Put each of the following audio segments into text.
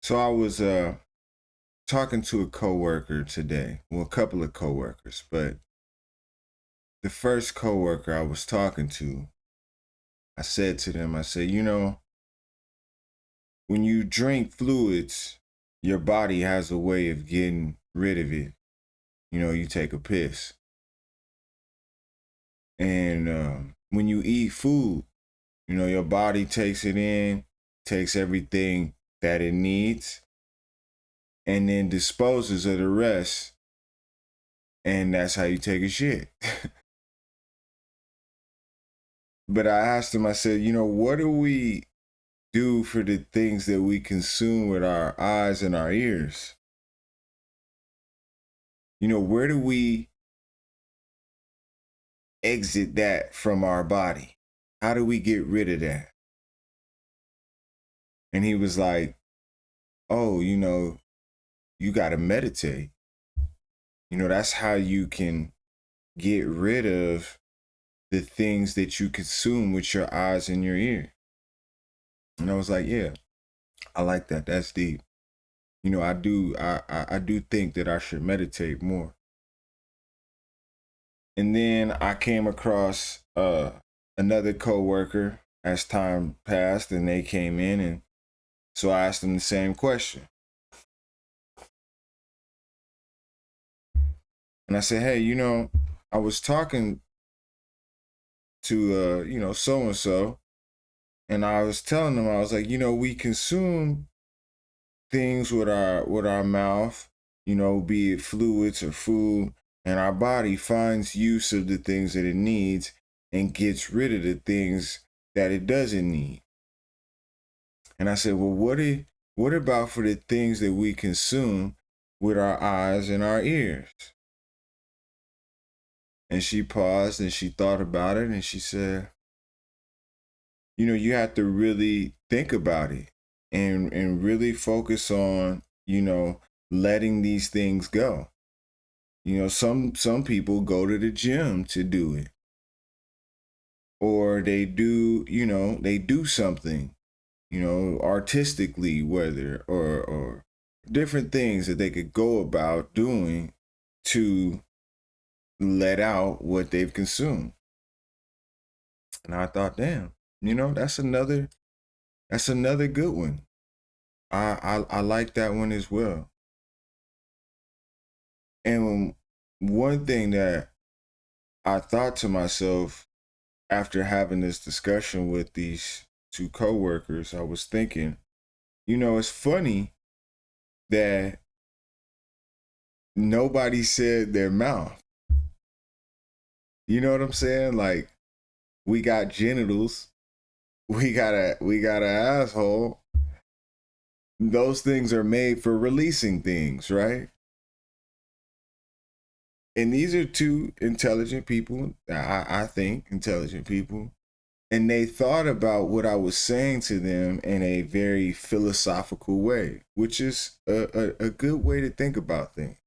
So I was talking to a coworker today. Well, a couple of coworkers, but the first coworker I was talking to, I said to them, I said, when you drink fluids, your body has a way of getting rid of it. You take a piss. And when you eat food, your body takes it in, takes everything that it needs, and then disposes of the rest. And that's how you take a shit. But I asked him, I said, what do we do for the things that we consume with our eyes and our ears? Where do we exit that from our body? How do we get rid of that? And he was like, oh, you got to meditate. That's how you can get rid of the things that you consume with your eyes and your ear. And I was like, yeah, I like that. That's deep. I do think that I should meditate more. And then I came across another coworker as time passed, and they came in, and so I asked them the same question. And I said, hey, I was talking to so and so, and I was telling them, I was like, we consume things with our mouth, be it fluids or food, and our body finds use of the things that it needs and gets rid of the things that it doesn't need. And I said, well, what about for the things that we consume with our eyes and our ears? And she paused and she thought about it and she said, you have to really think about it and really focus on, letting these things go. Some people go to the gym to do it. Or they do something, artistically, whether or different things that they could go about doing to let out what they've consumed. And I thought, damn, that's another good one. I like that one as well. And one thing that I thought to myself after having this discussion with these two coworkers, I was thinking, it's funny that nobody said their mouth. You know what I'm saying? Like, we got genitals, we got an asshole. Those things are made for releasing things, right? And these are two intelligent people, I think intelligent people. And they thought about what I was saying to them in a very philosophical way, which is a good way to think about things.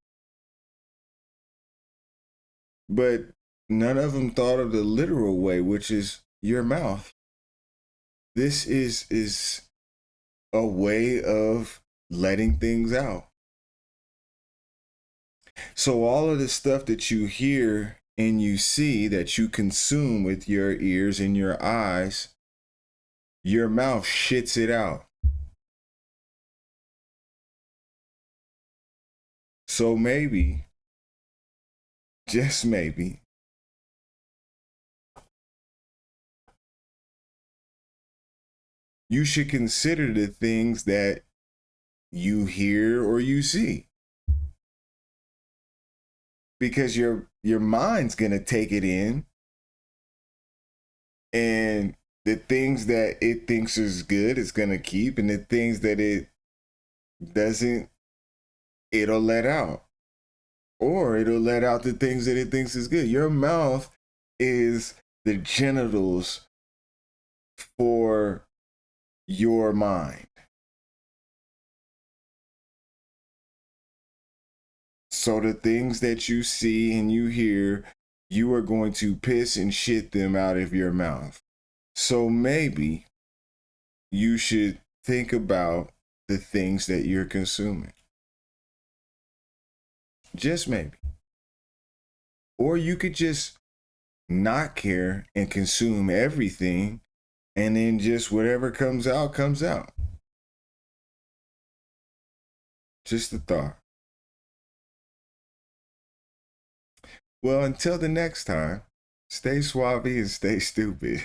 But none of them thought of the literal way, which is your mouth. This is a way of letting things out. So all of the stuff that you hear and you see, that you consume with your ears and your eyes, your mouth shits it out. So maybe, just maybe, you should consider the things that you hear or you see. Because your mind's going to take it in, and the things that it thinks is good it's going to keep, and the things that it doesn't, it'll let out. Or it'll let out the things that it thinks is good. Your mouth is the genitals for your mind. So the things that you see and you hear, you are going to piss and shit them out of your mouth. So maybe you should think about the things that you're consuming. Just maybe. Or you could just not care and consume everything, and then just whatever comes out, comes out. Just a thought. Well, until the next time, stay suave and stay stupid.